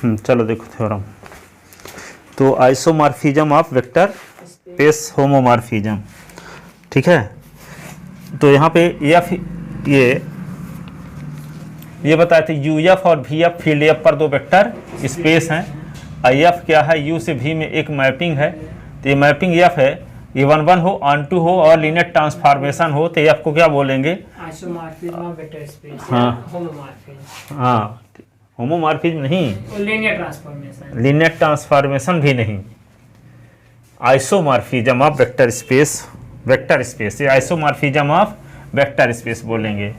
चलो देखो थ्योरम। तो isomorphism of vector space homomorphism, ठीक है। तो यहाँ पे एफ ये बताए थे यू एफ और वी एफ फील्ड एफ पर दो वेक्टर स्पेस हैं। आई एफ क्या है, यू से वी में एक मैपिंग है। तो ये मैपिंग एफ है, ये 1 1 हो, ऑन टू हो और लीनियर ट्रांसफॉर्मेशन हो, तो एफ को क्या बोलेंगे? Isomorphism of vector space. हाँ होमोमॉर्फिज्म। हाँ, होमोमॉर्फिज्म नहीं, लीनियर ट्रांसफॉर्मेशन। लीनियर ट्रांसफॉर्मेशन भी नहीं, isomorphism of vector space, vector space, ये आइसोमॉर्फिज्म ऑफ वेक्टर स्पेस बोलेंगे।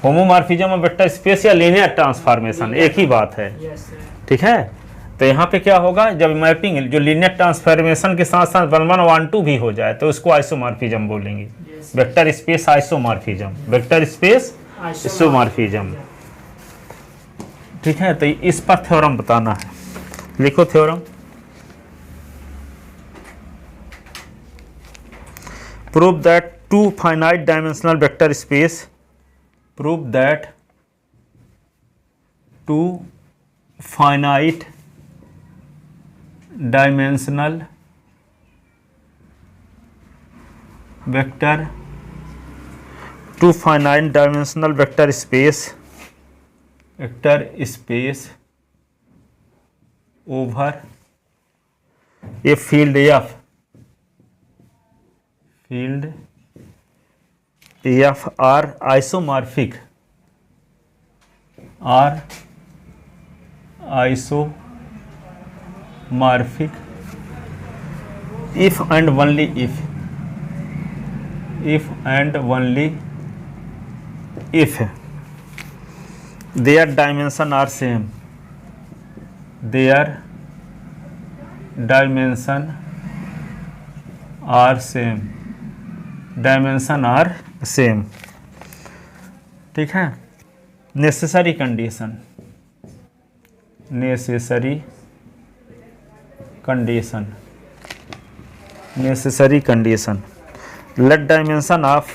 होमोमॉर्फिज्म ऑफ वेक्टर स्पेस या लीनियर ट्रांसफॉर्मेशन एक ही बात है, ठीक है। तो यहाँ पे क्या होगा, जब मैपिंग जो लीनियर ट्रांसफॉर्मेशन के साथ साथ 1 1 1 2 भी हो जाए तो उसको आइसोमॉर्फिज्म बोलेंगे। Vector space isomorphism, vector space isomorphism, ठीक है। तो इस पर थ्योरम बताना है, लिखो theorem. Prove that two finite dimensional vector space, prove that two finite dimensional vector, two finite dimensional vector space, vector space over a field F, field F are isomorphic, are isomorphic if and only if and only if their dimension are same, their dimension are same, dimension are same, ठीक है। Necessary condition, necessary condition, necessary condition, let dimension of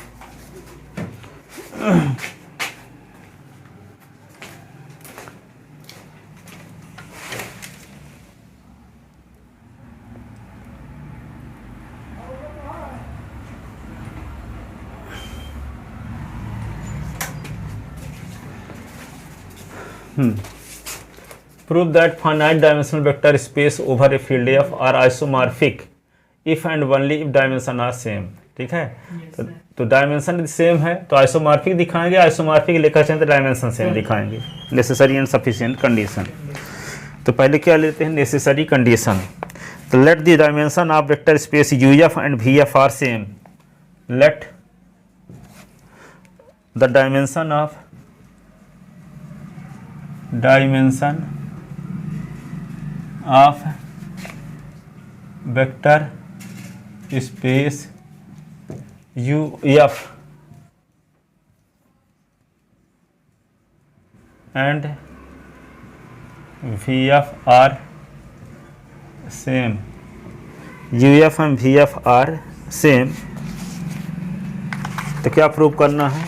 prove that finite dimensional vector space over a field F are isomorphic if and only if dimension are same, ठीक है। तो dimension same है तो isomorphic दिखाएंगे, isomorphic लेकर चलें तो dimension same दिखाएंगे। नेसेसरी एंड सफिशिएंट कंडीशन, तो पहले क्या लेते हैं, नेसेसरी कंडीशन। तो let the dimension of vector space U F and V F are same, let the dimension of vector space U F and V F are same, U F and V F are same. तो क्या प्रूव करना है,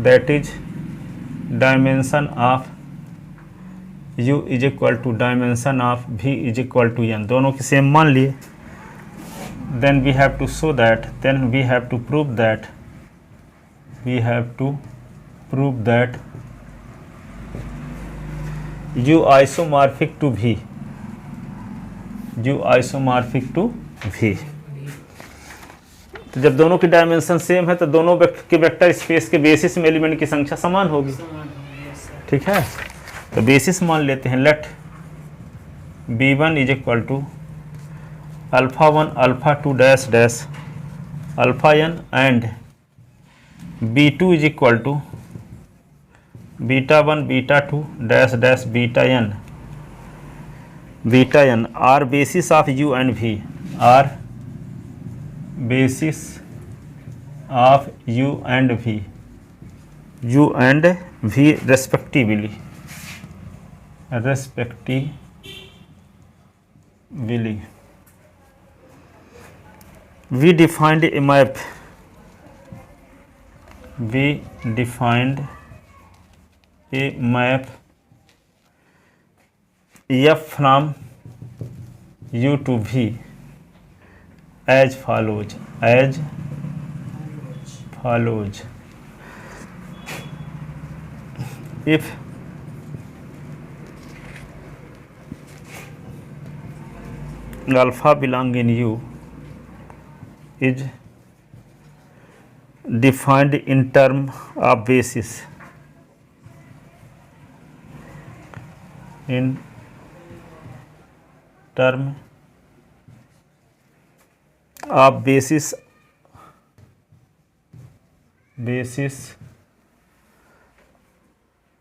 that is dimension of u is equal to dimension of v is equal to n, दोनों की same मान लिए। Then we have to show that, then we have to prove that, we have to prove that u isomorphic to v, u isomorphic to v। तो जब दोनों की dimension same है तो दोनों के वेक्टर स्पेस के बेसिस में एलिमेंट की संख्या समान होगी, ठीक है। तो बेसिस मान लेते हैं, let b1 is equal to alpha 1 alpha 2 dash dash alpha n and b2 is equal to beta 1 beta 2 dash dash beta n are basis of u and v, are basis of u and v respectively, we defined a map, we defined a map F from U to V as follows if alpha belong in U is defined in term of basis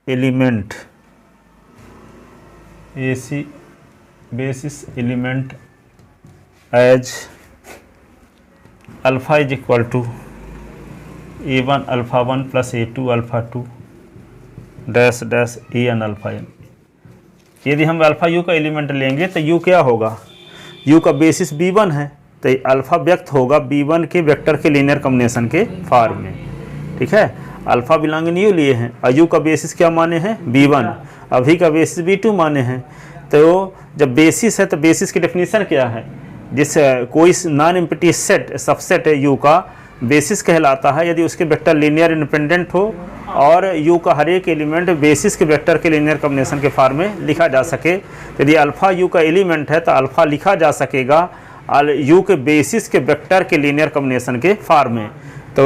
element basis element as alpha is equal to a1 alpha 1 plus a2 alpha 2 dash dash an alpha n। यदि हम alpha u का element लेंगे तो you क्या होगा, you का basis b1 है तो अल्फा व्यक्त होगा b1 के वेक्टर के लीनियर कॉम्बिनेशन के फॉर्म में। ठीक है, अल्फा बिलोंग इन यू लिए हैं और यू का बेसिस क्या माने हैं b1, अभी का बेसिस b2 माने हैं। तो जब बेसिस है तो बेसिस की डेफिनेशन क्या है, जिस कोई नॉन एम्प्टी सेट सबसेट है यू का बेसिस कहलाता है यदि उसके वेक्टर लीनियर इंडिपेंडेंट हो और यू का हर एक एलिमेंट बेसिस के वेक्टर के लीनियर कॉम्बिनेशन के फॉर्म में लिखा जा सके। यदि अल्फा यू का एलिमेंट है तो अल्फा लिखा जा सकेगा यू के बेसिस के वेक्टर के लीनियर कॉम्बिनेशन के फॉर्म में। तो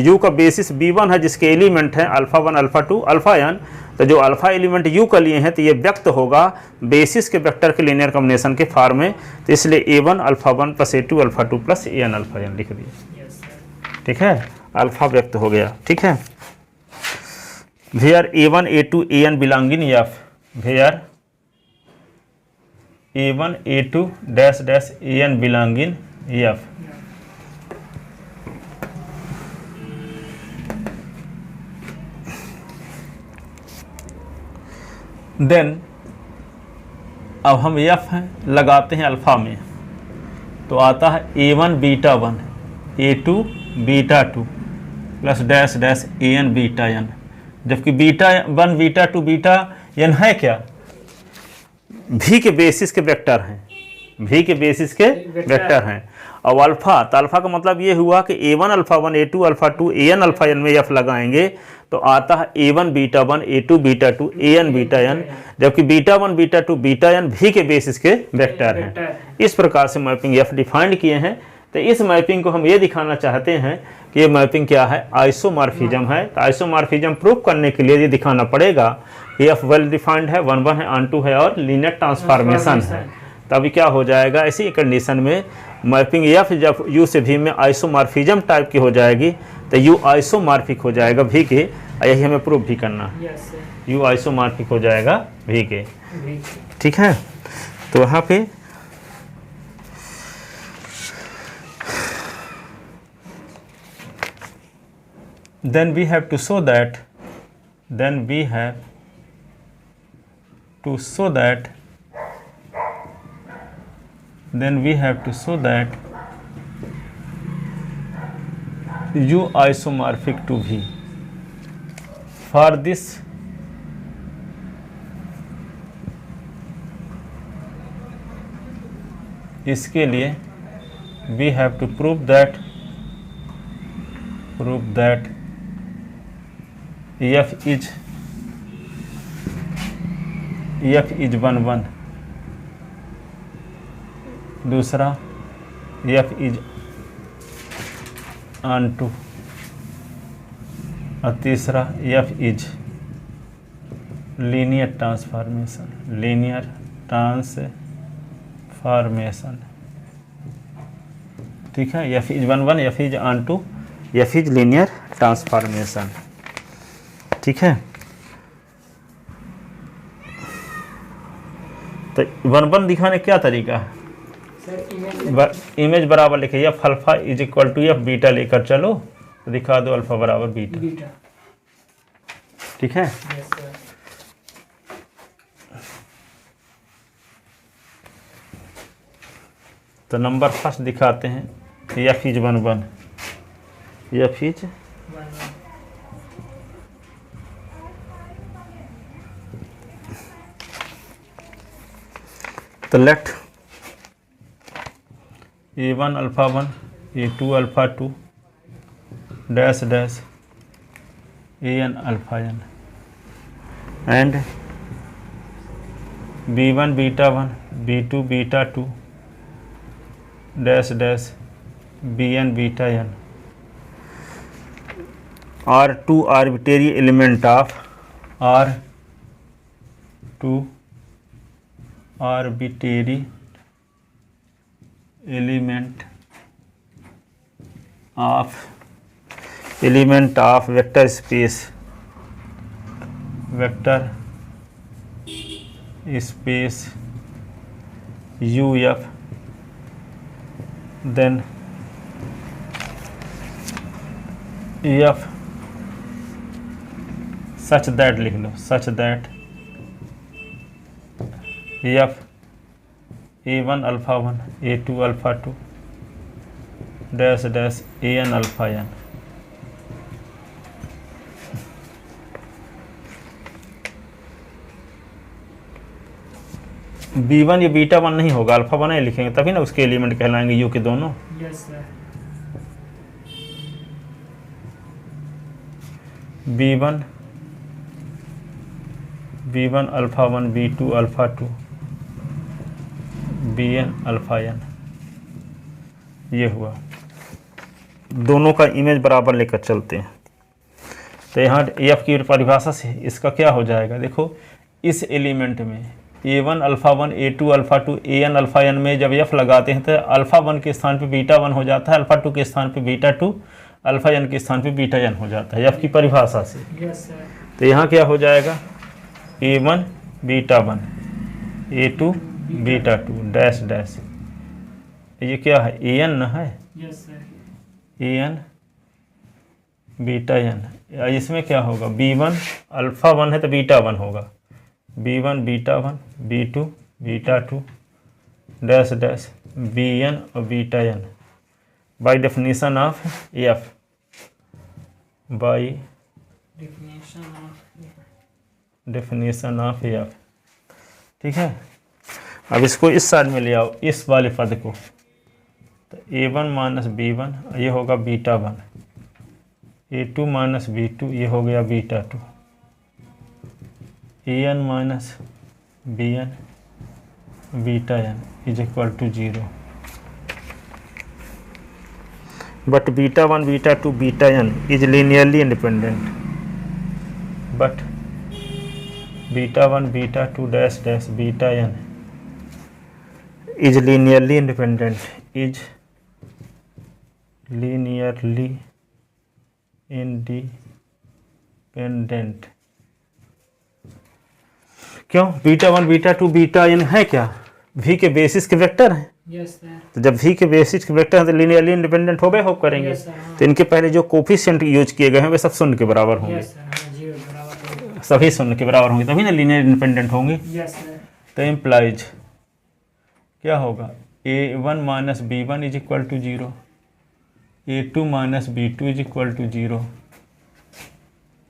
यू का बेसिस b1 है जिसके एलिमेंट हैं अल्फा 1 अल्फा 2 अल्फा n। तो जो अल्फा एलिमेंट यू का लिए हैं तो ये व्यक्त होगा बेसिस के वेक्टर के लीनियर कॉम्बिनेशन के फॉर्म में। तो इसलिए a1 alpha 1 plus a2 alpha 2 plus an alpha n लिख दिए। ठीक है, अल्फा व्यक्त हो गया। ठीक है, where a1 a2 an belong in f, where a1 a2 dash dash an belong in f। Then अब हम एफ लगाते हैं अल्फ़ा में तो आता है a1 beta 1 a2 beta 2 plus dash dash an beta n, जबकि बीटा 1 बीटा 2 बीटा n है क्या, भी के बेसिस के वेक्टर हैं, भी के बेसिस के वेक्टर हैं। और अल्फ़ा तो अल्फ़ा का मतलब ये हुआ कि a1 alpha 1 a2 alpha 2 an alpha n में f लगाएंगे तो आता है a1 beta 1 a2 beta 2 an beta n, जबकि बीटा 1 बीटा 2 बीटा n भी के बेसिस के वेक्टर हैं। इस प्रकार से मैपिंग f डिफाइंड किए हैं। तो इस मैपिंग को हम ये दिखाना चाहते हैं कि ये मैपिंग क्या है, आइसोमॉर्फिज्म है। तो आइसोमॉर्फिज्म प्रूव करने के लिए ये दिखाना पड़ेगा कि f वेल डिफाइंड है, 1 1 है, ऑन 2 है और लीनियर ट्रांसफॉर्मेशन है। तभी क्या हो जाएगा, ऐसी कंडीशन में मैपिंग एफ जब यू से भी में आइसोमॉर्फिज्म टाइप की हो जाएगी तो यू आइसोमॉर्फिक हो जाएगा भी के, यही हमें प्रूव भी करना है। यू आइसोमॉर्फिक हो जाएगा भी के। ठीक है, तो वहाँ पे then we have to show that U isomorphic to V। For this इसके लिए we have to prove that F is 1 1, दूसरा F is on 2 और तीसरा F is लीनियर ट्रांसफॉर्मेशन। ठीक है, F is 1 1, F is on 2, F is linear transformation. ठीक है, तो 1 1 दिखाने क्या तरीका है, इमेज बराबर लिखे F alpha is equal to F beta लेकर चलो तो दिखा दो अल्फा बराबर बीटा। ठीक है, तो नंबर फर्स्ट दिखाते हैं एफ इज 1 1, एफ इज तो let A1 alpha 1 A2 alpha 2 dash dash AN alpha n and B1 beta 1 B2 beta 2 dash dash BN beta n are two arbitrary element of are two arbitrary element of vector space UF, then F such that लिख लो such that F A1 alpha 1 A2 alpha 2 dash dash AN alpha n। B1 ये beta 1 नहीं होगा, alpha 1 लिखेंगे तभी ना उसके element कहलाएंगे U के दोनों। Yes sir. B1 alpha 1 B2 alpha 2 BN alpha n, ये हुआ। दोनों का इमेज बराबर लेकर चलते हैं तो यहाँ F की परिभाषा से इसका क्या हो जाएगा, देखो इस एलिमेंट में A1 alpha 1 A2 alpha 2 AN alpha n में जब F लगाते हैं तो अल्फ़ा 1 के स्थान पे बीटा 1 हो जाता है, अल्फ़ा 2 के स्थान पे बीटा 2, अल्फ़ा n के स्थान पे बीटा n हो जाता है F की परिभाषा से। Yes sir. तो यहाँ क्या हो जाएगा A1 beta 1 A2 beta 2 dash dash, ये क्या है AN न है। Yes sir. AN beta n, इसमें क्या होगा B1 अल्फ़ा 1 है तो बीटा 1 होगा, B1 beta 1 B2 beta 2 dash dash BN और beta n by definition of F, by definition of F। ठीक है, अब इसको इस साइड में ले आओ, इस वाले पद को, तो A1 माइनस B1 ये होगा बीटा 1, A2 माइनस B2 ये हो गया beta 2, AN minus BN beta n is equal to 0। But beta 1 beta 2 beta n is linearly independent, but beta 1 beta 2 dash dash beta n is linearly independent, is linearly independent. क्यों, beta 1 beta 2 beta n है क्या, v के basis के vector हैं। Yes sir. तो जब v के basis के वेक्टर हैं तो लीनियरली इंडिपेंडेंट हो गए, होप करेंगे। यस सर, हाँ। तो इनके पहले जो कोफिशिएंट यूज किए गए हैं वे सब शून्य के बराबर होंगे। यस सर, हाँ, 0 बराबर होगा। सभी शून्य के बराबर होंगे तभी ना लीनियर इंडिपेंडेंट होंगे। Yes sir. तो इम्प्लाइज क्या होगा A1 minus B1 is equal to 0, A2 minus B2 is equal to 0,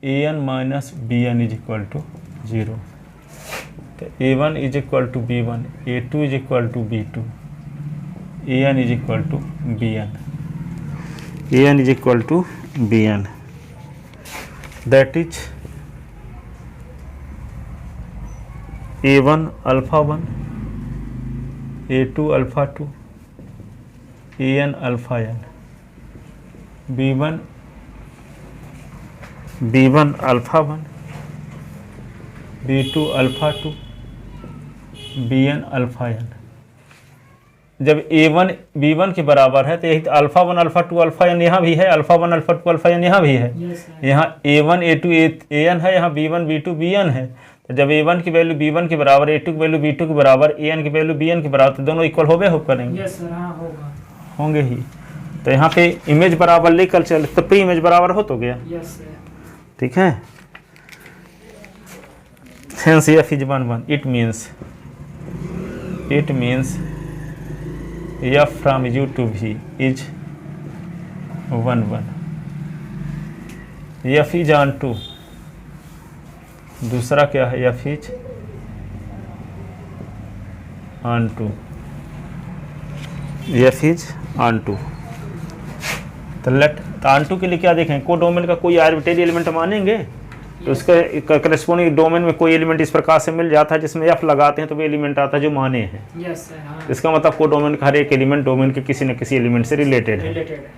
AN minus BN is equal to 0। तो A1 is equal to B1, A2 is equal to B2, AN is equal to BN, AN is equal to BN, that is A1 alpha 1 A2 alpha 2 AN alpha n, B1 alpha 1 B2 alpha 2 BN alpha n। जब A1 B1 के बराबर है तो यही alpha 1 alpha 2 alpha n यहाँ भी है, alpha 1 alpha 2 alpha n यहाँ भी है। Yes sir. यहाँ A1 A2 AN है, यहाँ B1 B2 BN है। तो जब A1 की वैल्यू B1 के बराबर, A2 की वैल्यू B2 के बराबर, AN की वैल्यू BN के बराबर, तो दोनों इक्वल हो गए, होप करेंगे। यस सर, हाँ होगा। होंगे ही। तो यहाँ पे इमेज बराबर लेकर चले तो प्री इमेज बराबर हो तो गया। Yes sir. ठीक है, hence F is 1 1, it means F from U to V is 1 1, F is on 2, दूसरा क्या है F is onto, F is onto. तो लेट, तो ऑन टू के लिए क्या देखें, कोडोमेन का कोई आर्बिट्रेरी एलिमेंट मानेंगे तो उसका करस्पॉन्डिंग डोमेन में कोई एलिमेंट इस प्रकार से मिल जाता है जिसमें एफ लगाते हैं तो वो एलिमेंट आता है जो माने हैं। यस सर, हाँ इसका मतलब कोडोमेन का हर एक एलिमेंट डोमेन के किसी न किसी एलिमेंट से रिलेटेड है। रिलेटेड है।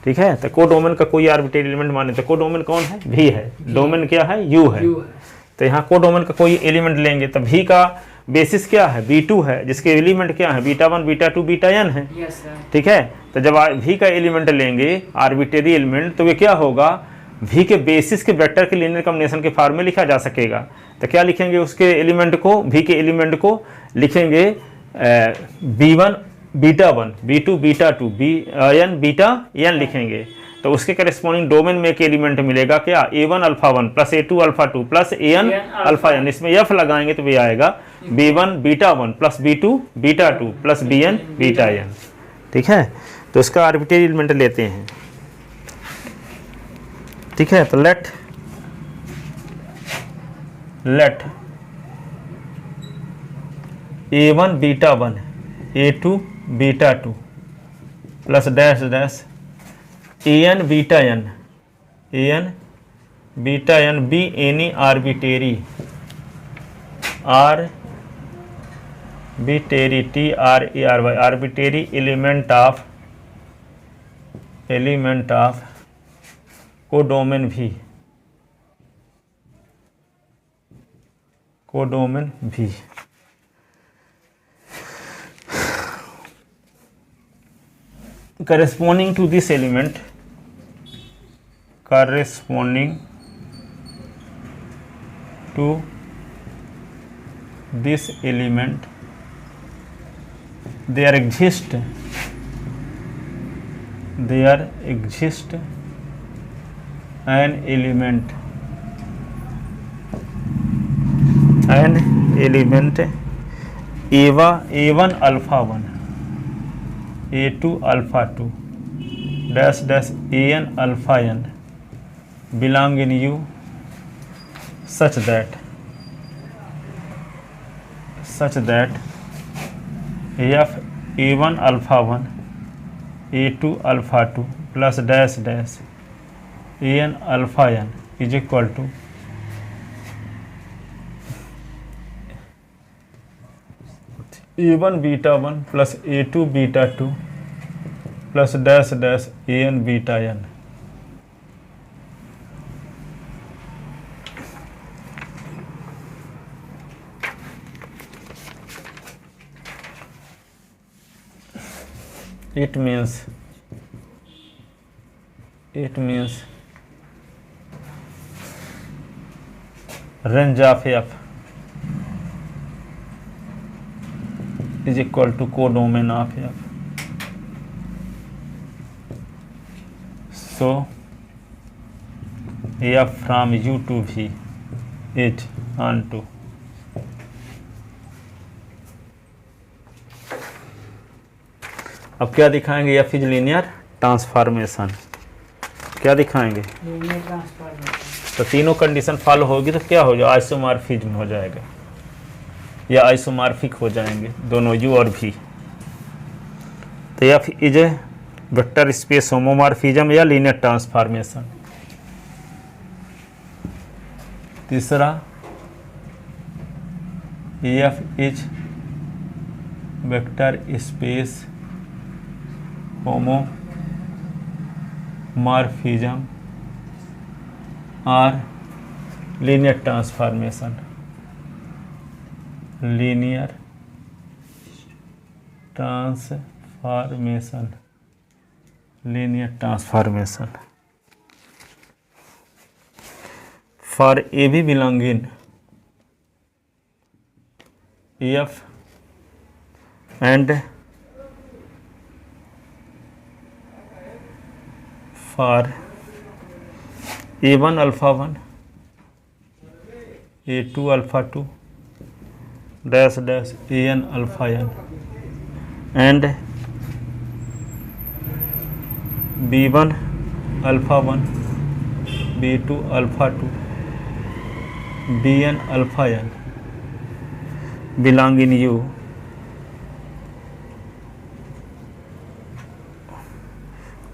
ठीक है, तो कोडोमेन का कोई आर्बिट्रेरी एलिमेंट माने तो कोडोमेन कौन है, भी है। डोमेन क्या है, यू है। यू है। तो यहाँ कोडोमेन का कोई एलिमेंट लेंगे तो भी का बेसिस क्या है, B2 है, जिसके एलिमेंट क्या है, β1 β2 βn है। Yes sir. ठीक है, तो जब भी का एलिमेंट लेंगे आर्बिट्रेरी एलिमेंट तो वे क्या होगा, भी के बेसिस के वेक्टर के लीनियर कॉम्बिनेशन के फॉर्म में लिखा जा सकेगा। तो क्या लिखेंगे उसके एलिमेंट को, भी के एलिमेंट को लिखेंगे B1 β1 B2 β2 Bn βn लिखेंगे। तो उसके करेस्पॉन्डिंग डोमेन में एक एलिमेंट मिलेगा क्या, A1 α1 plus A2 α2 plus An αn। इसमें F लगाएंगे तो भी आएगा B1 β1 plus B2 β2 plus Bn βn। ठीक है, तो इसका आर्बिट्रेरी एलिमेंट लेते हैं। ठीक है, तो let A1 β1 A2 β2 plus dash dash An βn be any arbitrary arbitrary element of codomain V, codomain V. corresponding to this element, corresponding to this element there exist an element A1 α1 A2 α2 dash dash An αn belong in U such that F A1 α1 A2 α2 plus dash dash An αn is equal to A1 β1 plus A2 β2 plus dash dash An βn। It means range of F is equal to codomain of F. So F from U to V is on to अब क्या दिखाएंगे, F is linear transformation. क्या दिखाएंगे, linear transformation. तो तीनों condition follow होगी तो क्या हो जाएगा, आइसोमॉर्फिज्म हो जाएगा या आइसोमॉर्फिक हो जाएंगे दोनों U और V। तो F is a vector space homomorphism या लीनियर ट्रांसफॉर्मेशन। तीसरा F is vector space homomorphism और linear transformation. Linear transformation for a b belonging F and for A1 α1 A2 α2 dash dash An αn and B1 α1 B2 α2 Bn αn belong in U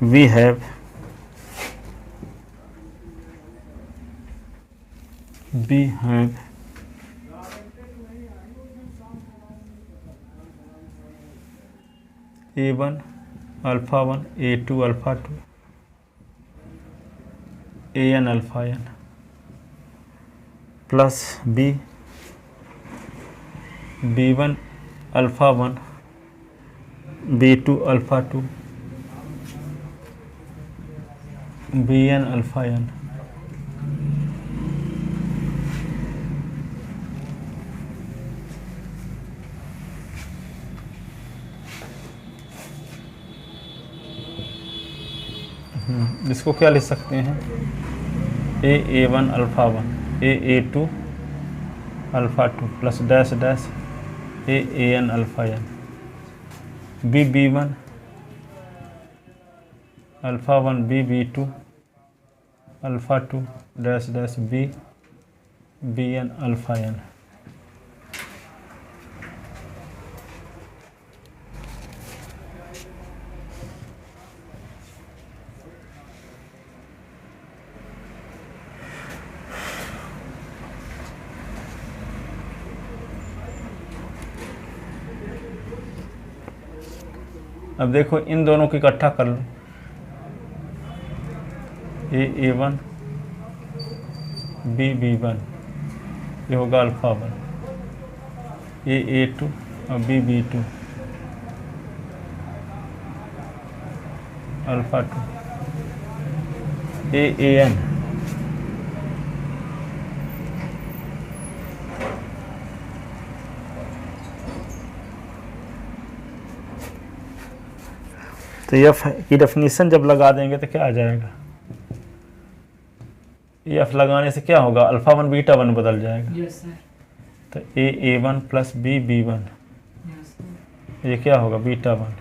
we have A1 alpha 1 A2 alpha 2 AN alpha n plus B1 alpha 1 B2 alpha 2 BN alpha n इसको क्या लिख सकते हैं A1 alpha 1 A2 alpha 2 plus dash dash AN alpha n B1 alpha 1 B2 alpha 2 dash dash BN alpha n। अब देखो इन दोनों को इकट्ठा कर लो A1 B1 ये होगा अल्फ़ा 1 A2 और B2 अल्फ़ा 2 AN तो एफ की डेफिनेशन जब लगा देंगे तो क्या आ जाएगा, एफ लगाने से क्या होगा, अल्फ़ा 1 बीटा 1 बदल जाएगा। Yes sir. तो A1 plus B1 yes sir. ये क्या होगा beta 1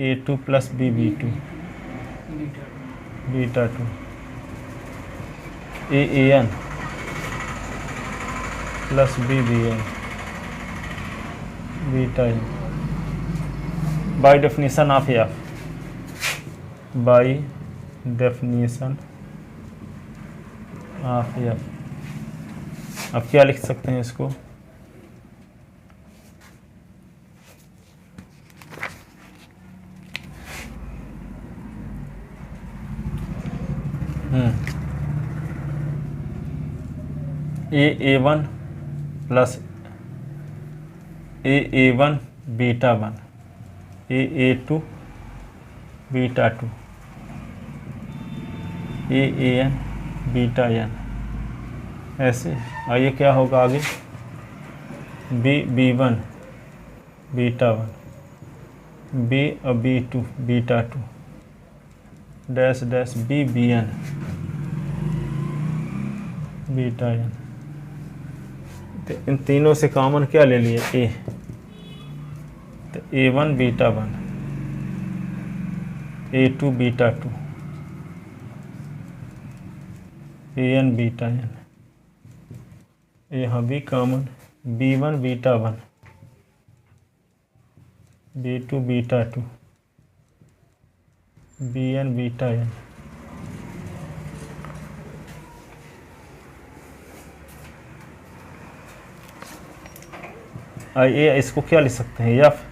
A2 plus B2 beta 2 AN plus BN beta n by definition of F, by definition of F. अब क्या लिख सकते हैं इसको, A1 plus A1 beta 1 A2 beta 2 AN beta n ऐसे। आइए क्या होगा आगे, B1 बीटा 1 B और B2 beta 2 dash dash BN beta n। तो इन तीनों से कॉमन क्या ले लिए A, तो A1 beta 1 A2 beta 2 AN beta n, यहाँ भी common B1 beta 1 B2 beta 2 BN beta n। आइए इसको क्या लिख सकते हैं, F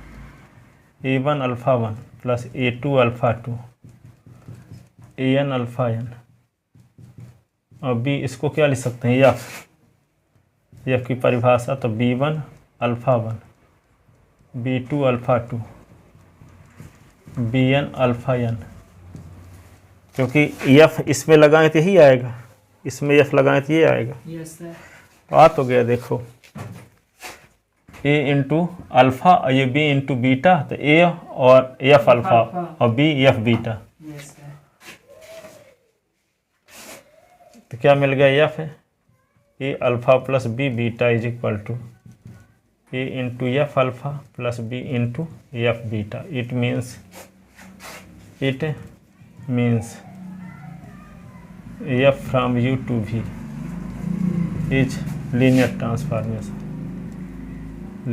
A1 alpha 1 plus A2 alpha 2 AN alpha n और B इसको क्या लिख सकते हैं, एफ की परिभाषा तो B1 alpha 1 B2 alpha 2 BN alpha n, क्योंकि एफ इसमें लगाएं तो यही आएगा, इसमें एफ लगाएं तो ये आएगा। Yes sir. आ तो गया, देखो A इंटू अल्फ़ा और ये B इंटू बीटा, तो A और एफ अल्फ़ा और B F beta, yes sir. तो क्या मिल गया, एफ है A alpha plus B beta is equal to A into F alpha plus B into F beta. It means F from U to V is linear transformation,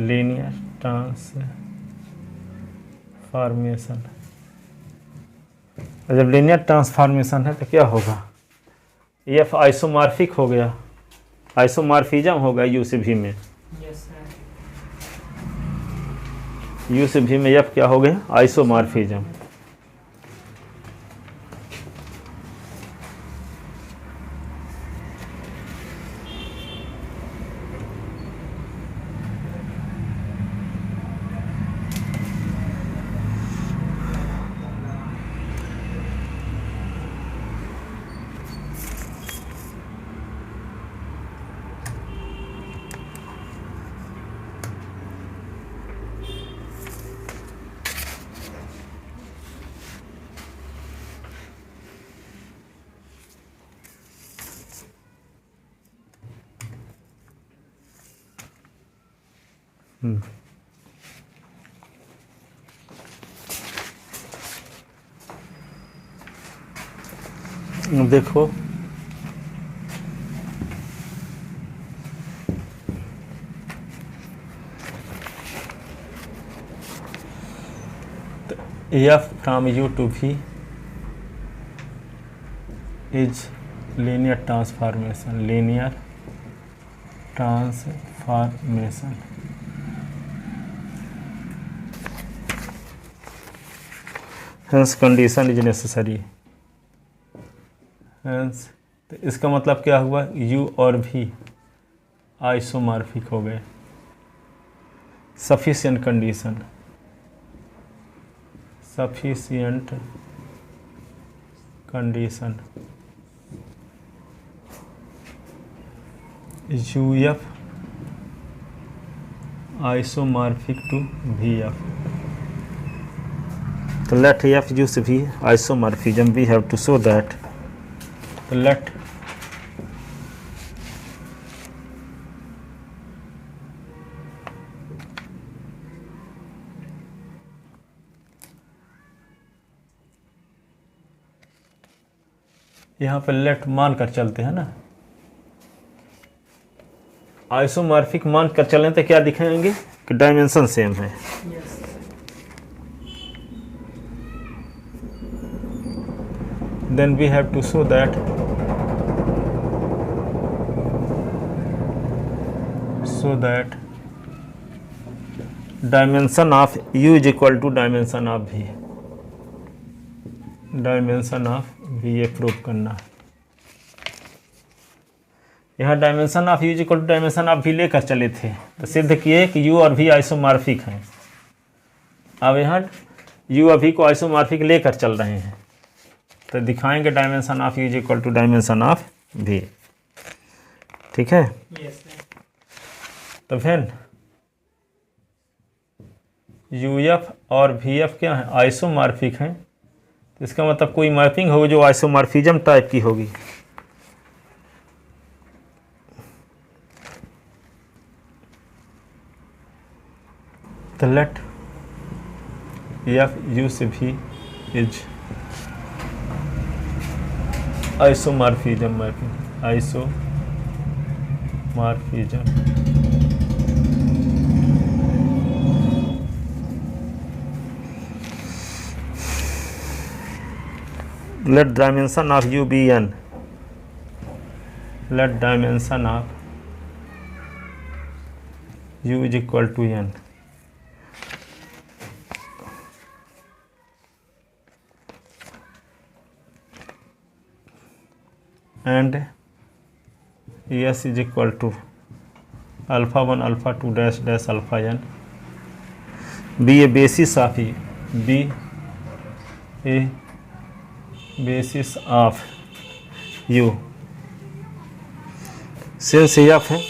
linear transformation और जब linear transformation है तो क्या होगा, F isomorphic हो गया, isomorphism होगा you से भी में, यस सर। यू से भी में एफ क्या हो गया, आइसोमॉर्फिज्म। देखो एफ फ्रॉम यू टू भी is linear transformation, linear transformation. Hence condition is necessary. Hence तो इसका मतलब क्या हुआ, u और v आइसोमॉर्फिक हो गए। Sufficient condition, sufficient condition uf isomorphic to vf। तो let f use v isomorphism, we have to show that। तो let यहाँ पे let मान कर चलते हैं ना, आइसोमॉर्फिक मान कर चलें तो क्या दिखाएंगे कि डायमेंशन सेम है। Yes Then we have to show that dimension of u is equal to dimension of v, dimension of v ये प्रूव करना। यहाँ dimension of u is equal to dimension of v लेकर चले थे तो सिद्ध किए कि u और v आइसोमॉर्फिक हैं। अब यहाँ u और v को आइसोमॉर्फिक लेकर चल रहे हैं तो दिखाएंगे dimension of u is equal to dimension of v। ठीक है, यस सर। तो फिर uf और vf क्या है, आइसोमॉर्फिक हैं। तो इसका मतलब कोई मैपिंग होगी जो आइसोमॉर्फिज्म टाइप की होगी। तो लेट एफ यू से भी is isomorphism mapping, isomorphism. let dimension of u be n, let dimension of u is equal to n, and s is equal to alpha 1 alpha 2 dash dash alpha n, be a basis of e, be a basis of u, since f है,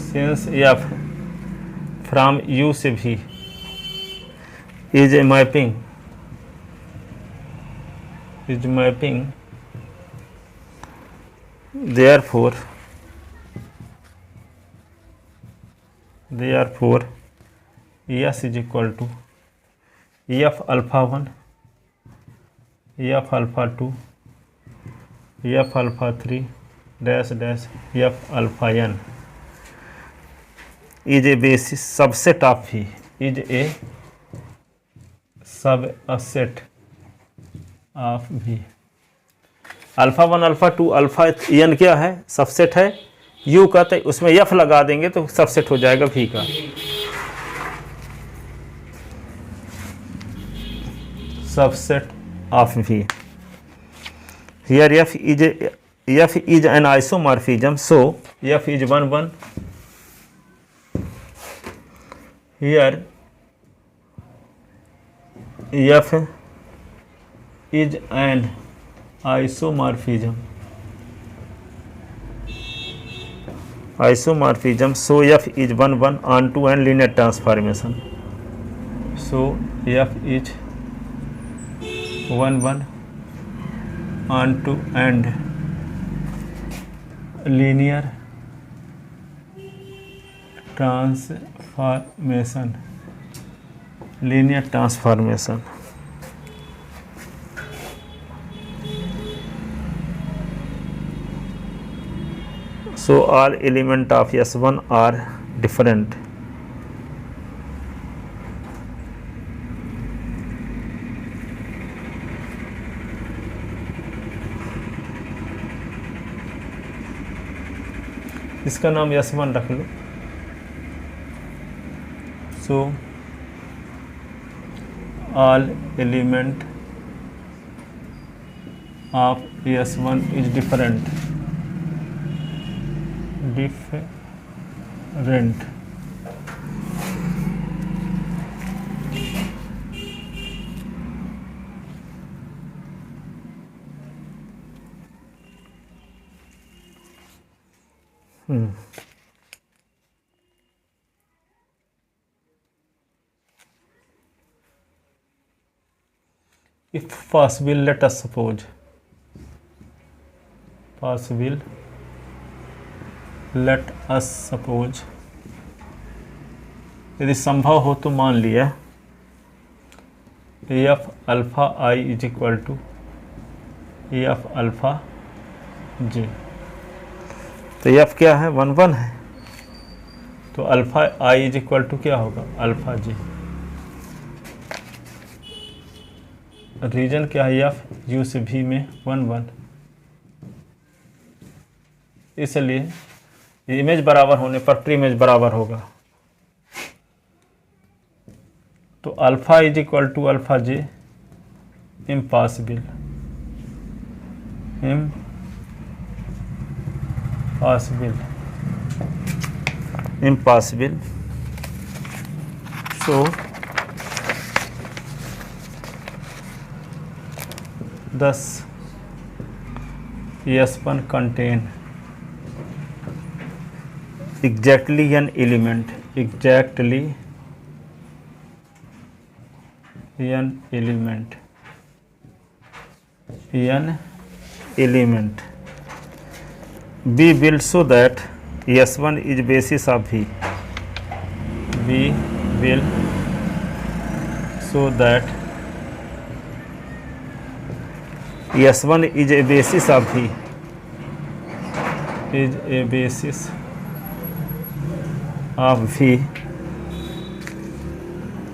since f from u से भी is a mapping, is mapping, therefore s is equal to f alpha 1, f alpha 2, f alpha 3 dash dash f alpha n is a basis subset of v, is a subset of भी। Alpha 1 alpha 2 alpha n क्या है, subset है u का, तो उसमें f लगा देंगे तो सबसेट हो जाएगा v का। Subset of v। Here f is an isomorphism, so f is 1 1. Here f is an isomorphism, so f is 1 1 onto an linear transformation, so f is 1 1 onto and linear transformation, so all element of S1 are different. इसका नाम S1 रख लो। So all element of S1 is different. If possible, let us suppose, यदि संभव हो तो मान लिया F alpha i is equal to F alpha j. तो एफ क्या है, 1 1 है, तो alpha i is equal to क्या होगा, अल्फा जे। रीजन क्या है, एफ यू से भी में 1 1, इसलिए इमेज बराबर होने पर प्री इमेज बराबर होगा। तो alpha is equal to alpha j impossible, so thus S1 contain exactly an element, be built so that S1 is basis of V. Be built so that S1 is a basis of V,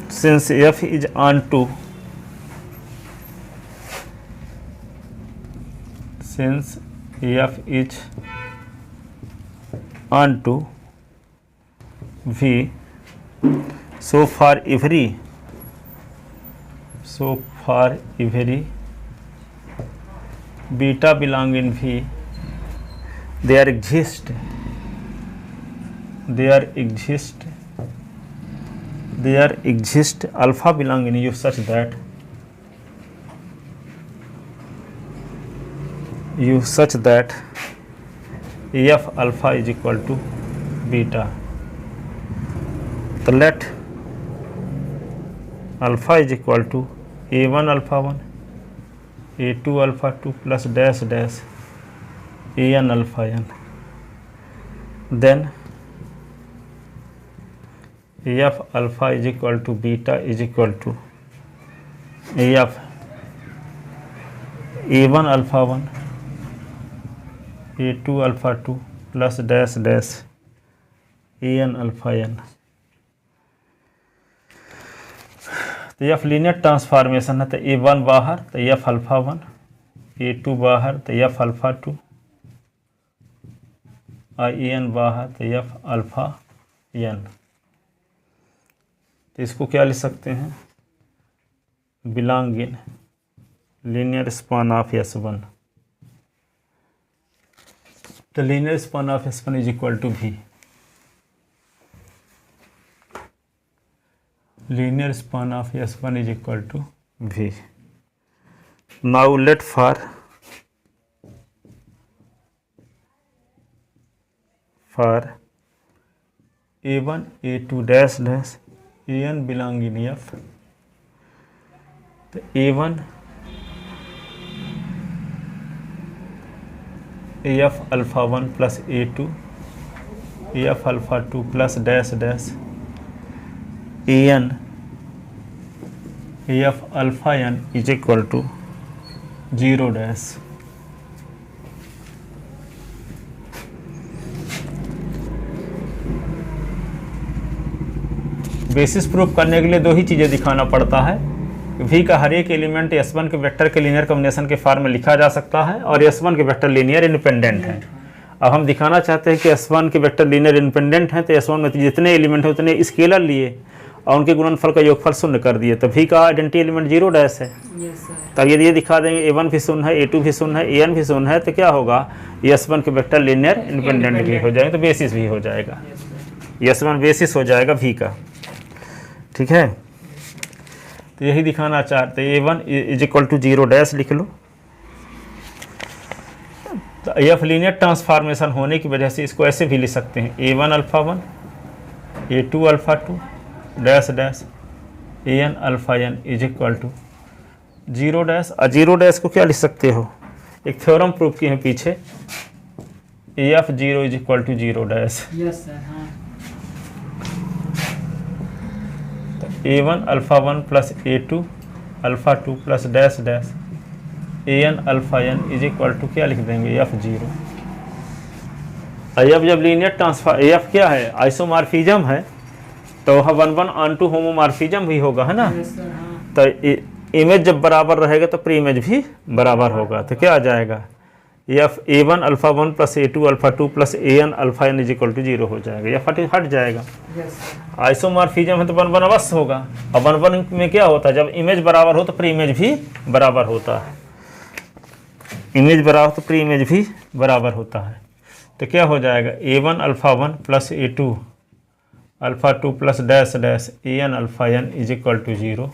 since F is onto V, so for every beta belong in V, there exist alpha belong in U such that F alpha is equal to beta. So let alpha is equal to A1 alpha 1 A2 alpha 2 plus dash dash an alpha n, then F alpha is equal to beta is equal to F A1 alpha 1 A2 alpha 2 plus dash dash an alpha n। तो F linear transformation है, तो A1 बाहर तो F alpha 1, A2 बाहर तो F alpha 2, और AN बाहर तो एफ अल्फा n। तो इसको क्या लिख सकते हैं, belong in linear span of S1। तो linear span of S1 is equal to V। linear span of S1 is equal to V. Now let for A1 A2 dash dash AN belong in F, तो A1 AF alpha 1 plus A2 AF alpha 2 plus dash dash AN AF alpha n is equal to 0 dash। Basis proof करने के लिए दो ही चीज़ें दिखाना पड़ता है। V का हर एक एलिमेंट S1 के वेक्टर के लीनियर कॉम्बिनेशन के फॉर्म में लिखा जा सकता है और S1 के वेक्टर लीनियर इंडिपेंडेंट हैं। अब हम दिखाना चाहते हैं कि S1 के वेक्टर लीनियर इंडिपेंडेंट हैं, तो S1 में जितने एलिमेंट हैं उतने स्केलर लिए और उनके गुणनफल का योगफल शून्य कर दिए, तो V का आइडेंटिटी एलिमेंट 0 डैश है। तब यदि ये दिखा देंगे A1 भी शून्य है, A2 भी शून्य है, AN भी शून्य है, तो क्या होगा, S1 के वेक्टर लीनियर इंडिपेंडेंट भी हो जाएंगे, तो बेसिस भी हो जाएगा, S1 बेसिस हो जाएगा V का। ठीक है, तो यही दिखाना चाहते हैं। A1 is equal to 0 dash लिख लो। तो एफ लीनियर ट्रांसफॉर्मेशन होने की वजह से इसको ऐसे भी लिख सकते हैं, A1 alpha 1 A2 alpha 2 dash dash AN alpha n is equal to 0 dash. और 0 डैश को क्या लिख सकते हो, एक थ्योरम प्रूफ किए हैं पीछे, AF0 is equal to 0 dash. तो A1 alpha 1 plus A2 alpha 2 plus dash dash AN alpha n is equal to क्या लिख देंगे, F0। अब जब लीनियर ट्रांसफर AF क्या है, आइसोमॉर्फिज्म है, तो वह 1:1 ऑनटू होमोमॉर्फिज्म भी होगा, है ना। तो इमेज जब बराबर रहेगा तो प्री इमेज भी बराबर होगा, तो क्या आ जाएगा, A1 alpha 1 plus A2 alpha 2 plus AN alpha n is equal to 0 हो जाएगा, या हट जाएगा। आइसोमॉर्फिज्म है तो 1:1 अवश्य होगा। अब 1:1 में क्या होता है, जब इमेज बराबर हो तो प्री इमेज भी बराबर होता है, इमेज बराबर तो प्री इमेज भी बराबर होता है। तो क्या हो जाएगा, A1 alpha 1 plus A2 alpha 2 plus dash dash AN alpha n is equal to 0,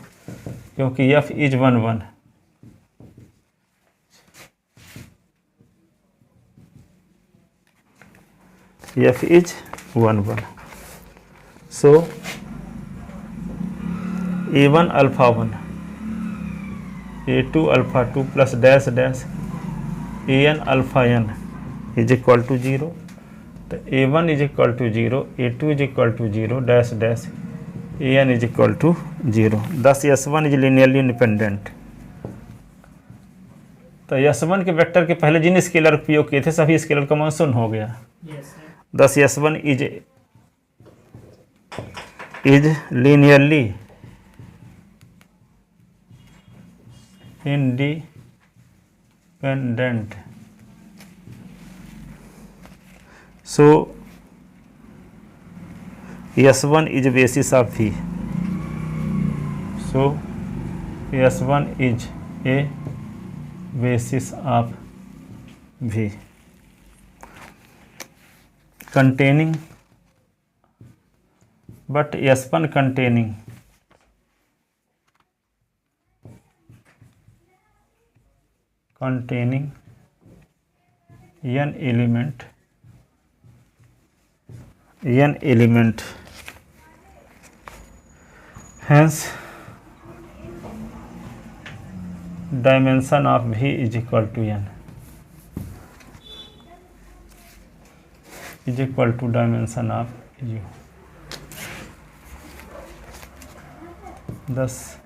क्योंकि F is 1:1। F is 1:1। So A1 alpha 1 A2 alpha 2 plus dash dash AN alpha n is equal to 0। तो A1 is equal to 0, A2 is equal to 0 dash dash AN is equal to 0। Thus S1 is linearly independent. तो S1 के vector के पहले जिन scalar उपयोग किए थे सभी scalar का मान शून्य हो गया। दस S1 is linearly independent। So S1 is basis of V। So S1 is a basis of V containing, but S1 containing n element, hence dimension of V is equal to n, is equal to dimension of U। Thus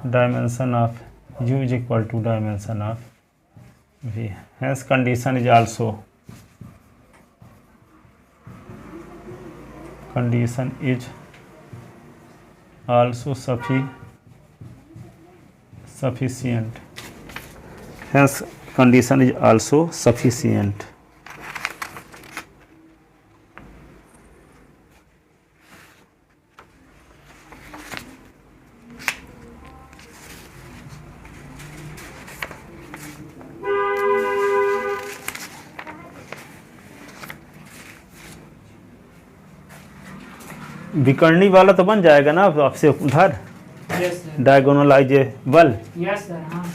dimension of U is equal to dimension of V, hence condition is also also sufficient. Hence condition is also sufficient. विकर्णी वाला तो बन जाएगा ना आपसे उधर, Yes, sir. Diagonalisable. Yes, sir. हाँ.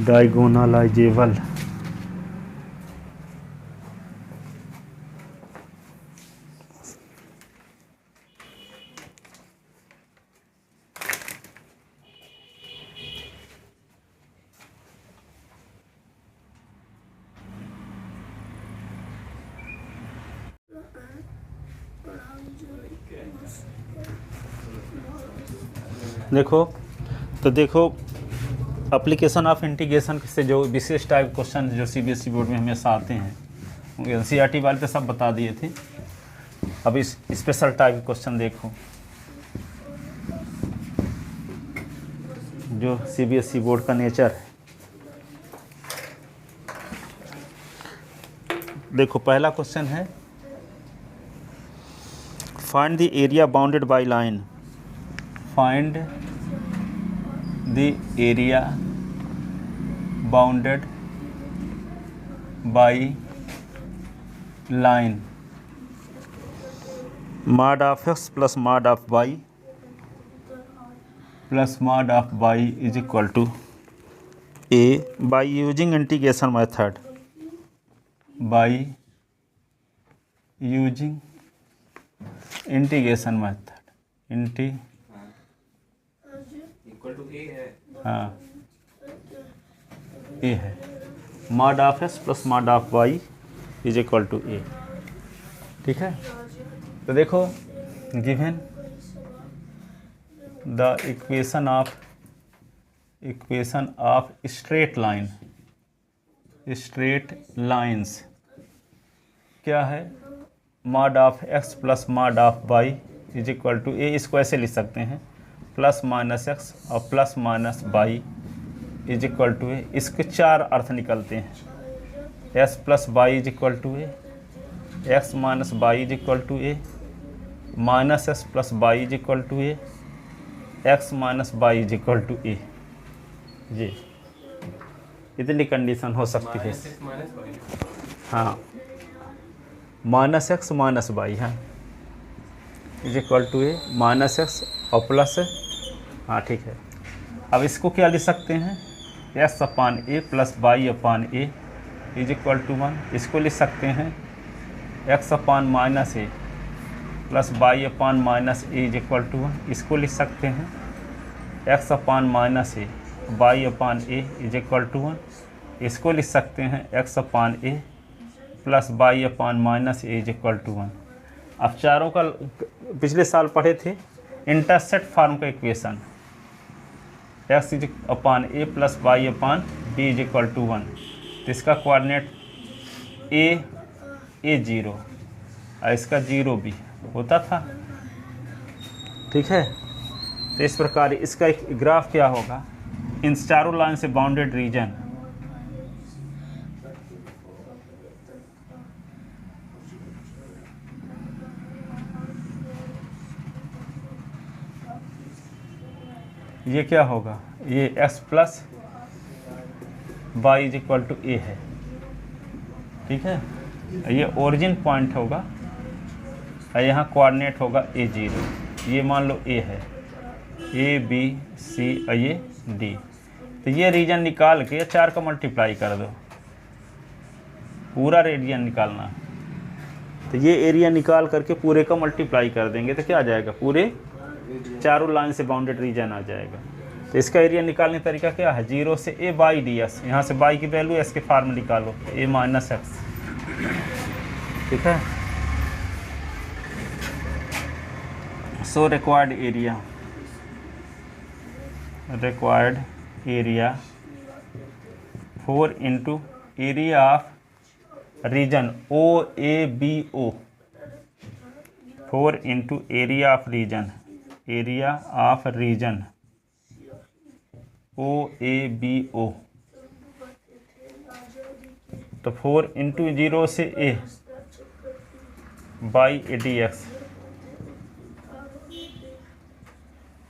Diagonalisable. देखो तो देखो एप्लीकेशन ऑफ इंटीग्रेशन से जो विशेष टाइप क्वेश्चन जो सीबीएसई बोर्ड में हमेशा आते हैं, एनसीईआरटी वाले तो सब बता दिए थे। अब इस स्पेशल टाइप क्वेश्चन देखो जो सीबीएसई बोर्ड का नेचर है। देखो पहला क्वेश्चन है, find the area bounded by line. Find the area bounded by line mod of x plus mod of y plus mod of y is equal to a by using integration method. By using integration method equal to a है। हाँ a है, mod of x plus mod of y is equal to a. ठीक है, तो देखो given the equation of straight lines क्या है, mod of x plus mod of y is equal to a. इसको ऐसे लिख सकते हैं, प्लस माइनस एक्स और plus minus y is equal to a. इसके चार अर्थ निकलते हैं, x plus y is equal to a, x minus y is equal to a, minus x plus y is equal to a, x minus y is equal to a. जी इतनी condition हो सकती है। हाँ, माइनस एक्स माइनस वाई है is equal to a, minus x और plus. हाँ ठीक है, अब इसको क्या लिख सकते हैं, x upon A plus Y upon A is equal to 1। इसको लिख सकते हैं x upon minus A plus Y upon minus A is equal to 1। इसको लिख सकते हैं x upon minus A Y upon A is equal to 1। इसको लिख सकते हैं x upon A plus Y upon minus A is equal to 1। अब चारों का पिछले साल पढ़े थे इंटरसेप्ट फॉर्म का equation, X is upon A plus Y upon B is equal to 1। तो इसका कोऑर्डिनेट ए 0 और इसका 0 भी होता था। ठीक है, तो इस प्रकार इसका एक ग्राफ क्या होगा, इन चारों लाइन से बाउंडेड रीजन ये क्या होगा, ये x plus y is equal to a है। ठीक है, ये ओरिजिन पॉइंट होगा और यहाँ कोऑर्डिनेट होगा a0। ये मान लो a है, a b c और ये d। तो ये रीजन निकाल के 4 का मल्टीप्लाई कर दो, पूरा रेडियन निकालना। तो ये एरिया निकाल करके पूरे का मल्टीप्लाई कर देंगे तो क्या आ जाएगा, पूरे चारों लाइन से बाउंडेड रीजन आ जाएगा। तो इसका एरिया निकालने का तरीका क्या है, 0 से a बाई डी एस, यहाँ से बाई की वैल्यू एस के फॉर्म में निकालो, a माइनस एक्स। ठीक है, so required area 4 into area of region OABO, 4 into area of region OABO, तो 4 इंटू 0 से A बाई ADX।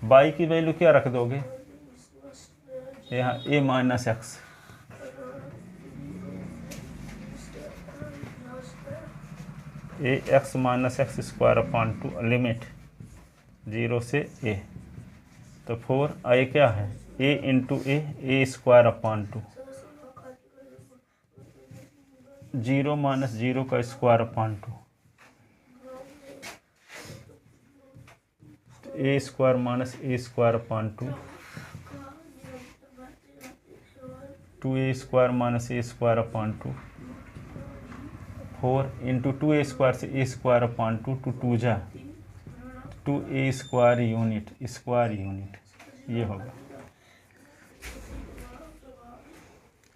बाई की वैल्यू क्या रख दोगे यहाँ A minus X, AX minus X square upon 2 limit 0 से A, तो 4 A क्या है A into A square upon 2, 0 minus 0 का स्क्वायर अपॉन 2, A स्क्वायर minus A square upon 2, 2A square minus A square upon 2, 4 into 2A square से A square upon 2, 2 जा 2A square unit ये होगा।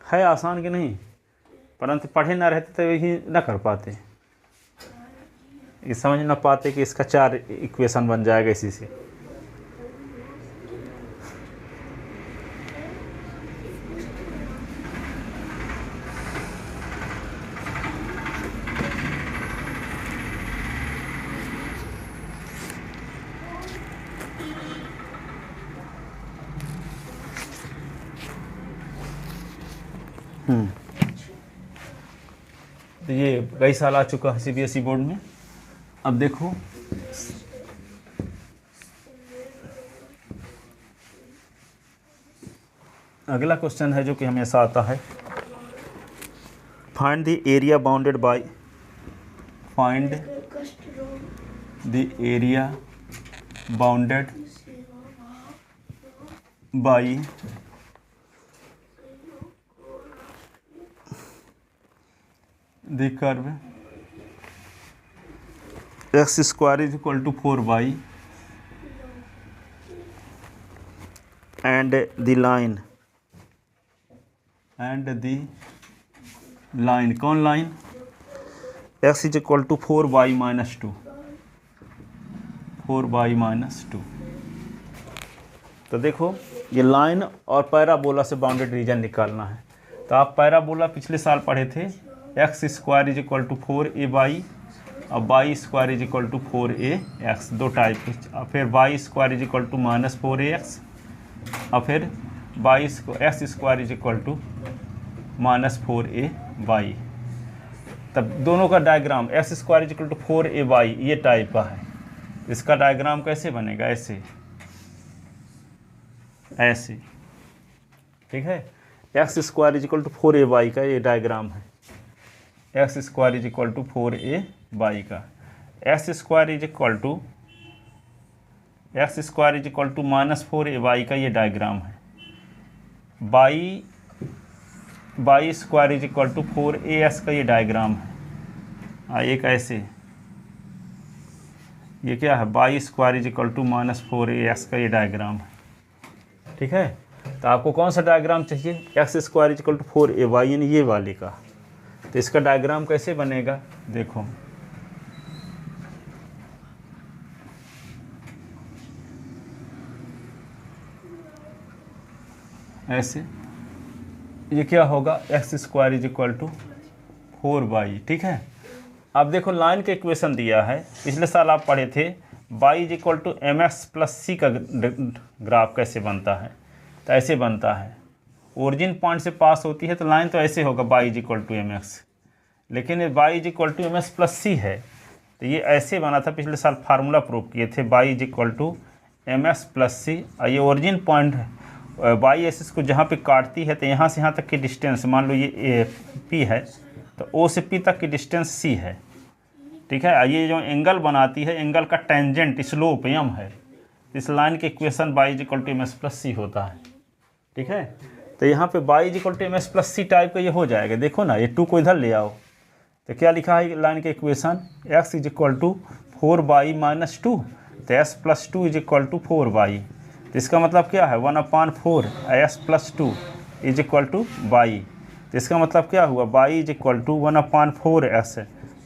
है आसान कि नहीं, परंतु पढ़े ना रहते तो यही ना कर पाते, ये समझ ना पाते कि इसका 4 इक्वेशन बन जाएगा इसी से। तो ये कई साल आ चुका है CBSE बोर्ड में। अब देखो अगला क्वेश्चन है जो कि हमेशा आता है, find the area bounded by, find the area bounded by the curve x square is equal to 4y and the line कौन line x is equal to 4y minus 2, 4y minus 2। तो देखो ये लाइन और parabola से bounded reason निकालना है। तो आप पैराबोला पिछले साल पढ़े थे, x square is equal to 4ay और y square is equal to 4ax, दो टाइप के। और फिर y square is equal to minus 4ax और फिर x square is equal to minus 4ay। तब दोनों का diagram x square is equal to 4ay ये टाइप का है, इसका डायग्राम कैसे बनेगा, ऐसे ऐसे, ठीक है। x square is equal to 4ay का ये डायग्राम है, x square is equal to 4ay का, x square is equal to minus 4ay का ये डायग्राम है, y square is equal to 4as का ये डायग्राम है। एक ऐसे, ये क्या है, y square is equal to minus 4as का ये डायग्राम है, ठीक है। तो आपको कौन सा डायग्राम चाहिए, x square is equal to 4ay यानी ये वाले का। तो इसका डायग्राम कैसे बनेगा, देखो ऐसे, ये क्या होगा, x square is equal to 4y, ठीक है। अब देखो लाइन का इक्वेशन दिया है, पिछले साल आप पढ़े थे y is equal to mx plus c का ग्राफ कैसे बनता है। तो ऐसे बनता है, ओरिजिन पॉइंट से पास होती है तो लाइन तो ऐसे होगा y is equal to mx, लेकिन y is equal to mx plus c है तो ये ऐसे बना था, पिछले साल फार्मूला प्रूव किए थे, y is equal to mx plus c. ये ओरिजिन पॉइंट y एक्सिस को जहाँ पे काटती है तो यहाँ से यहाँ तक की डिस्टेंस, मान लो ये p है तो o से p तक की डिस्टेंस c है, ठीक है। ये जो एंगल बनाती है, एंगल का टेंजेंट स्लोप m है, इस लाइन के equation y is equal to mx plus c होता है, ठीक है। तो यहाँ पे y is equal to mx plus c type का ये हो जाएगा। देखो ना, ये 2 को इधर ले आओ तो क्या लिखा है लाइन के equation, x is equal to 4y minus 2, तो s plus 2 is equal to 4y। तो इसका मतलब क्या है, 1/4 s plus 2 is equal to y। तो इसका मतलब क्या हुआ, y is equal to 1/4 s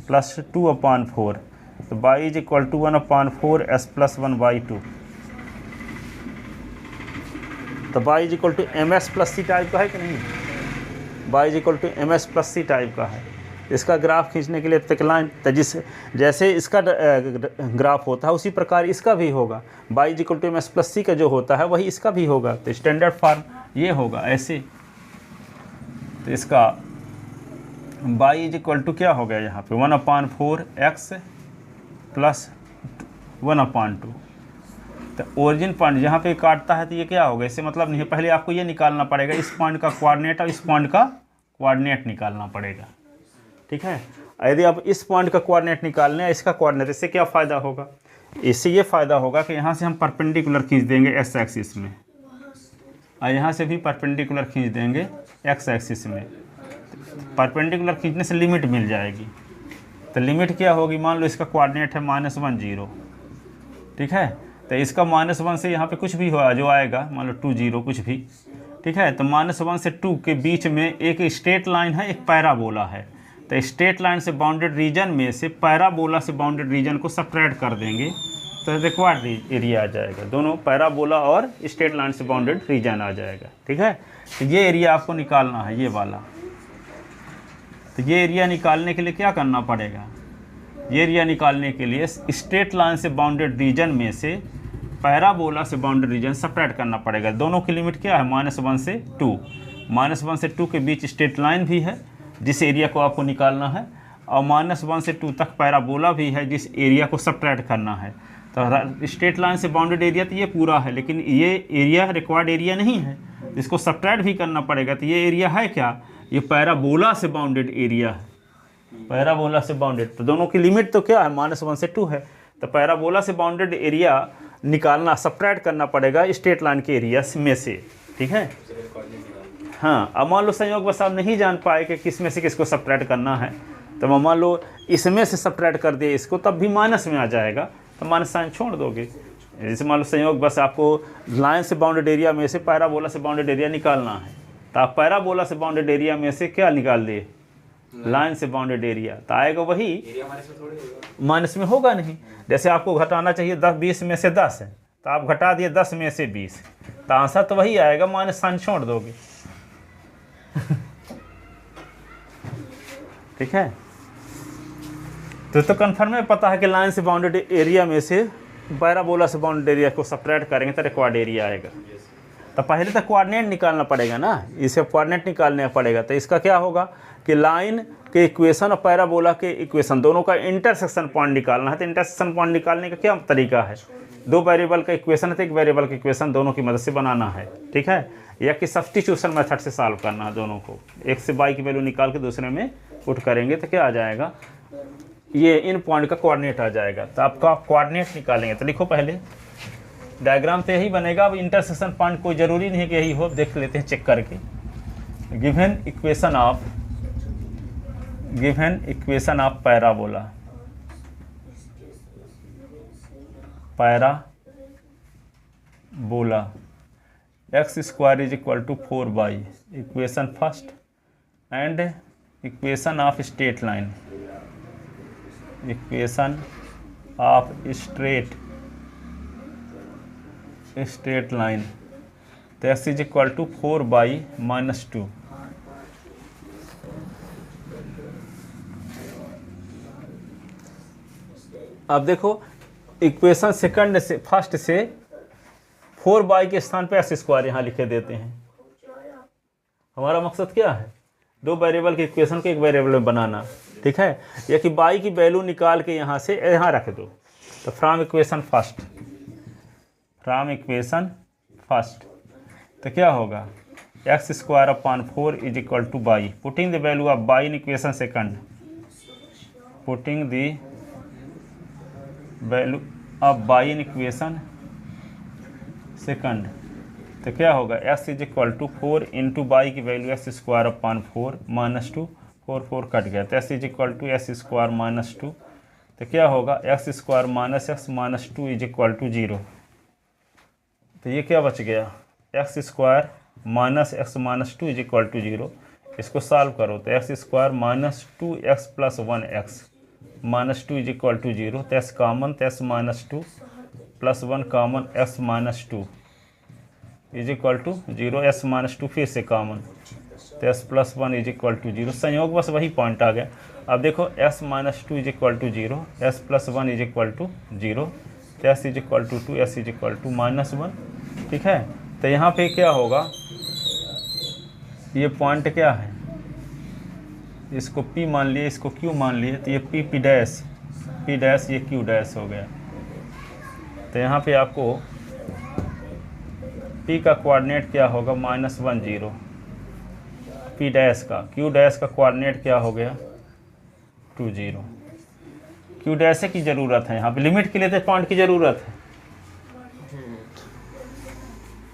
plus 2/4, तो y is equal to 1/4 s plus 1/2, तो y is equal to m S plus c type का है कि नहीं, y is equal to m S plus c type का है। इसका ग्राफ खींचने के लिए तक लाइन, तो जैसे इसका ग्राफ होता है उसी प्रकार इसका भी होगा, y is equal to m S plus c का जो होता है वही इसका भी होगा। तो स्टैंडर्ड फॉर्म ये होगा ऐसे। तो इसका y इज इक्वल टू क्या हो गया यहाँ पे 1/4 x प्लस 1/2। तो ओरिजिन पॉइंट जहाँ पे काटता है तो ये क्या होगा, इससे मतलब नहीं है, पहले आपको ये निकालना पड़ेगा इस पॉइंट का कोऑर्डिनेट और इस पॉइंट का कोऑर्डिनेट निकालना पड़ेगा, ठीक है। यदि आप इस पॉइंट का कोऑर्डिनेट निकालने हैं इसका कोऑर्डिनेट, इससे क्या फ़ायदा होगा, इससे ये फ़ायदा होगा कि यहाँ से हम परपेंडिकुलर खींच देंगे एक्स एक्सिस में और यहाँ से भी परपेंडिकुलर खींच देंगे एक्स एक्सिस में। परपेंडिकुलर खींचने से लिमिट मिल जाएगी। तो लिमिट क्या होगी, मान लो इसका कोऑर्डिनेट है -1 0, ठीक है। तो इसका -1 से यहाँ पे कुछ भी हो जो आएगा, मान लो 2 0 कुछ भी, ठीक है। तो -1 से 2 के बीच में एक स्ट्रेट लाइन है, एक पैराबोला है। तो स्ट्रेट लाइन से बाउंडेड रीजन में से पैराबोला से बाउंडेड रीजन को सपरेट कर देंगे तो रिक्वायर्ड एरिया आ जाएगा। दोनों पैराबोला और स्ट्रेट लाइन से बाउंडेड रीजन आ जाएगा, ठीक है। तो ये एरिया आपको निकालना है, ये वाला। तो ये एरिया निकालने के लिए क्या करना पड़ेगा, ये एरिया निकालने के लिए स्ट्रेट लाइन से बाउंडेड रीजन में से पैराबोला से बाउंडेड रीजन सेपरेट करना पड़ेगा। दोनों की लिमिट क्या है, -1 से 2। -1 से 2 के बीच स्ट्रेट लाइन भी है जिस एरिया को आपको निकालना है, और -1 से 2 तक पैराबोला भी है जिस एरिया को सेपरेट करना है। तो स्ट्रेट लाइन से बाउंडेड एरिया तो ये पूरा है, लेकिन ये एरिया रिक्वायर्ड एरिया नहीं है, इसको सेपरेट भी करना पड़ेगा। तो ये एरिया है क्या, ये पैराबोला से बाउंडेड एरिया है, पैराबोला से बाउंडेड। तो दोनों की लिमिट तो क्या है, -1 से 2 है। तो पैराबोला से बाउंडेड एरिया निकालना, सेपरेट करना पड़ेगा स्ट्रेट लाइन के एरिया में से, ठीक है। हाँ, अब मान लो संयोग बस आप नहीं जान पाए कि किस में से किसको सेपरेट करना है, तो मान लो इसमें से सेपरेट कर दिए इसको, तब भी माइनस में आ जाएगा, तो माइनस साइन छोड़ दोगे। जैसे मान लो संयोग बस आपको लाइन से बाउंडेड एरिया में से पैराबोला से बाउंडेड एरिया निकालना है, तो आप पैराबोला से बाउंडेड एरिया में से क्या निकाल दिए, लाइन से बाउंडेड एरिया, तो आएगा वही, माइनस में होगा नहीं। जैसे आपको घटाना चाहिए 20 में से 10 है, तो आप घटा दिए 10 में से 20, तो आंसर तो वही आएगा, माइनस साइन छोड़ दोगे, ठीक है। तो कन्फर्म है, पता है कि लाइन से बाउंडेड एरिया में से पैराबोला से बाउंडेड एरिया को सेपरेट करेंगे तो रिक्वायर्ड एरिया आएगा। तो पहले तो कोऑर्डिनेट निकालना पड़ेगा ना, इसे कोऑर्डिनेट निकालने पड़ेगा। तो इसका क्या होगा कि लाइन के इक्वेशन और पैराबोला के इक्वेशन दोनों का इंटरसेक्शन पॉइंट निकालना है। तो इंटरसेक्शन पॉइंट निकालने का क्या तरीका है, 2 वेरिएबल का इक्वेशन है तो 1 वेरिएबल का इक्वेशन दोनों की मदद से बनाना है, ठीक है, या कि सब्स्टिट्यूशन मेथड से सॉल्व करना है दोनों को। एक से y की वैल्यू निकाल के दूसरे में पुट करेंगे तो क्या आ जाएगा, ये इन पॉइंट का कोऑर्डिनेट आ जाएगा। तो आपका कोऑर्डिनेट निकालेंगे तो लिखो, पहले डायग्राम तो यही बनेगा। अब इंटरसेक्शन पॉइंट कोई ज़रूरी नहीं है कि यही हो, देख लेते हैं चेक करके। Given equation of parabola, x² is equal to 4y, equation first, and equation of straight line, equation of straight line. तो x is equal to 4y - 2। अब देखो इक्वेशन सेकंड से फर्स्ट से 4y के स्थान पे x² यहाँ लिखे देते हैं। हमारा मकसद क्या है, 2 वेरिएबल के इक्वेशन को 1 वेरिएबल में बनाना, ठीक है, या कि y की वैल्यू निकाल के यहाँ से यहाँ रख दो। तो फ्रॉम इक्वेशन फर्स्ट तो क्या होगा, x² is equal to y, putting the value of y in equation second, putting the value of y in equation second. तो क्या होगा, x is equal to 4 into y की वैल्यू x² - 2, 4 कट गया, तो x is equal to x² - 2। तो क्या होगा, x² - x - 2 is equal to 0। तो ये क्या बच गया, x² - x - 2 is equal to 0। इसको सॉल्व करो तो x square minus 2x plus 1x minus 2 is equal to 0, तो एक्स कॉमन, तो x minus 2 plus 1 common, x minus 2 is equal to 0, s minus 2 फिर से कॉमन, तो s plus 1 is equal to 0। संयोग बस वही पॉइंट आ गया। अब देखो s minus 2 is equal to 0, s plus 1 is equal to 0, तो S is equal to 2, s is equal to minus 1। ठीक है, तो यहाँ पे क्या होगा, ये पॉइंट क्या है, इसको P मान लिए, इसको Q मान लिए, तो ये P डैश, ये Q डैश हो गया। तो यहाँ पे आपको P का कोऑर्डिनेट क्या होगा, -1 0, P डैश का, Q डैश का कोऑर्डिनेट क्या हो गया 2 0। Q डैश की ज़रूरत है यहाँ पे, लिमिट के लिए तो पॉइंट की ज़रूरत है।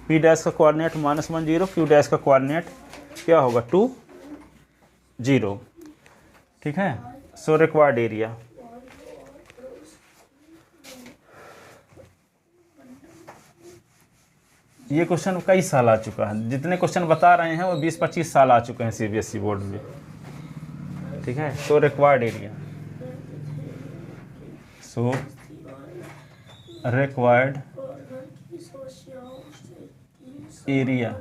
P डैश का कोऑर्डिनेट -1 0, Q डैश का कोऑर्डिनेट क्या होगा 2 0। ठीक है, सो रिक्वायर्ड एरिया, ये क्वेश्चन कई साल आ चुका है, जितने क्वेश्चन बता रहे हैं वो 20-25 साल आ चुके हैं CBSE बोर्ड में। ठीक है, सो रिक्वायर्ड एरिया, सो रिक्वायर्ड एरिया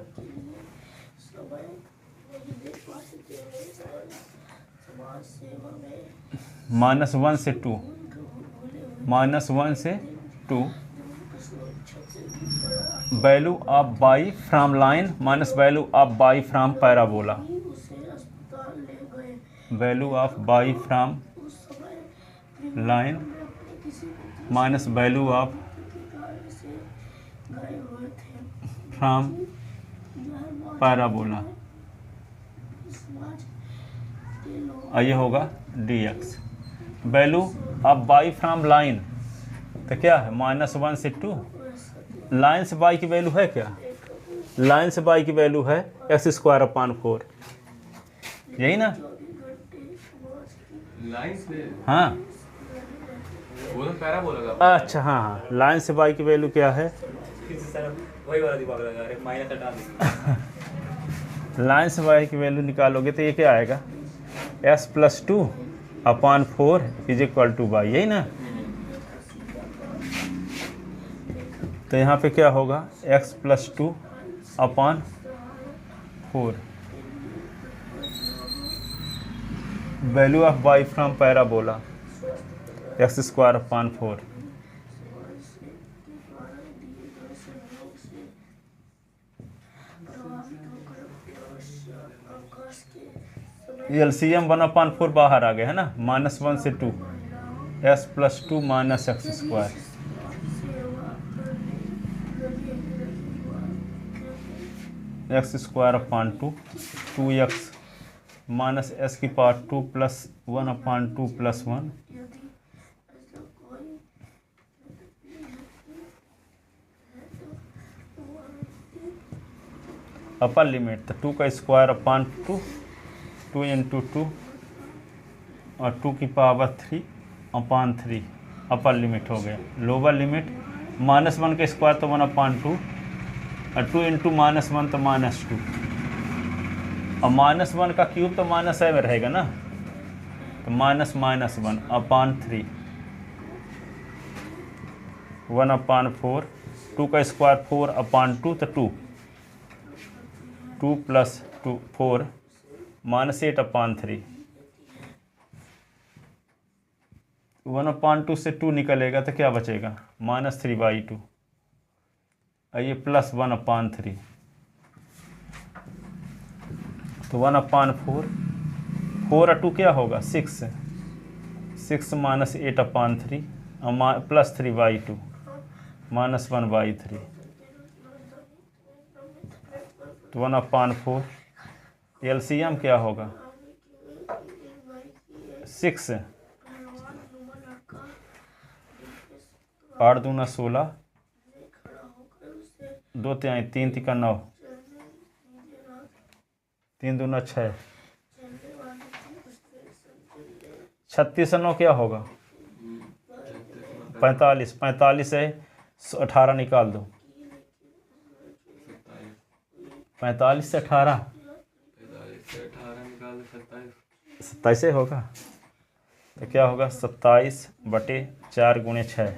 -1 से 2, -1 से 2, value of by from line minus value of by from parabola, value of by from line minus value of from parabola, ये होगा dx। Value of by from line तो क्या है -1 से 2, line से by की वैल्यू है क्या, लाइन से बाई की वैल्यू है x²/4, यही ना, लाइन से, हाँ वो तो पैराबोला का। अच्छा, हाँ, लाइन से बाई की वैल्यू क्या है, वही वाला दिमाग लगा रहे, माइनस हटा दीजिए। लाइन से बाई की वैल्यू निकालोगे तो ये क्या आएगा s+2/4 is equal two by, यही ना। तो यहाँ पे क्या होगा x+2/4, value of by from parabola x²/4। LCM 1/4 बाहर आ गया है ना, -1 से 2, s+2 minus x², x²/2, 2x minus s⁻² plus 1/2 plus 1, upper limit तो 2 का स्क्वायर/2, 2 × 2 और 2 की पावर 3/3 अपर लिमिट हो गया। लोअर लिमिट -1 का स्क्वायर तो 1/2 और 2 × -1 तो -2 और -1 का क्यूब तो -1 में रहेगा ना, तो -1/3 1/4, 2 का स्क्वायर 4/2 तो 2 प्लस 2 4 -8/3, 1/2 से 2 निकलेगा तो क्या बचेगा -3/2, और ये प्लस 1/3, तो 1/4, 4 और 2 क्या होगा 6 -8/3 और प्लस 3/2 -1/3, तो 1/4। LCM क्या होगा 6, 8 दूना 16, 2 तिहाई 3 तिका 9, 3 दूना 6, 36 और 9 क्या होगा 45, 45 से 18 निकाल दो, 45 से 18 27 से होगा तो क्या होगा 27/4 × 6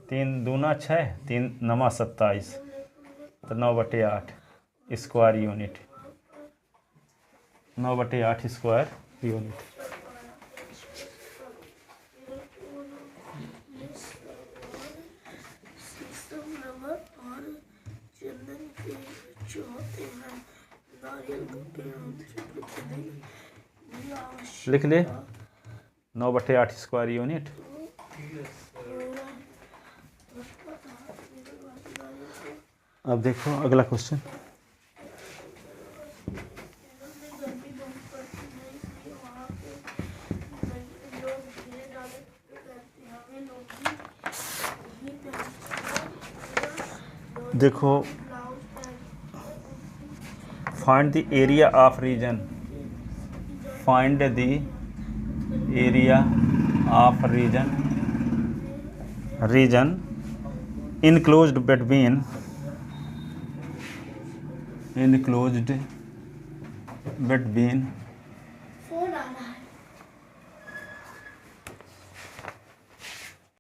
3 दूना 6 3 नमा 27 तो 9/8 स्क्वायर यूनिट 9/8 स्क्वायर यूनिट। शीशम रबर और चंदन के वृक्ष होते हैं। नारियल का पेड़ उनसे बचने की आवश्यकता लिख ले 9/8 स्क्वायर यूनिट। अब देखो अगला क्वेश्चन। गर्मी बहुत पड़ती है इसलिए वहाँ के लोग ढीले डाले कपड़े पहनते हैं। हमें लोग भी पहनते हैं। देखो ब्लाउज पहनते find the area of region, find the area of region, region enclosed between phone आ रहा है।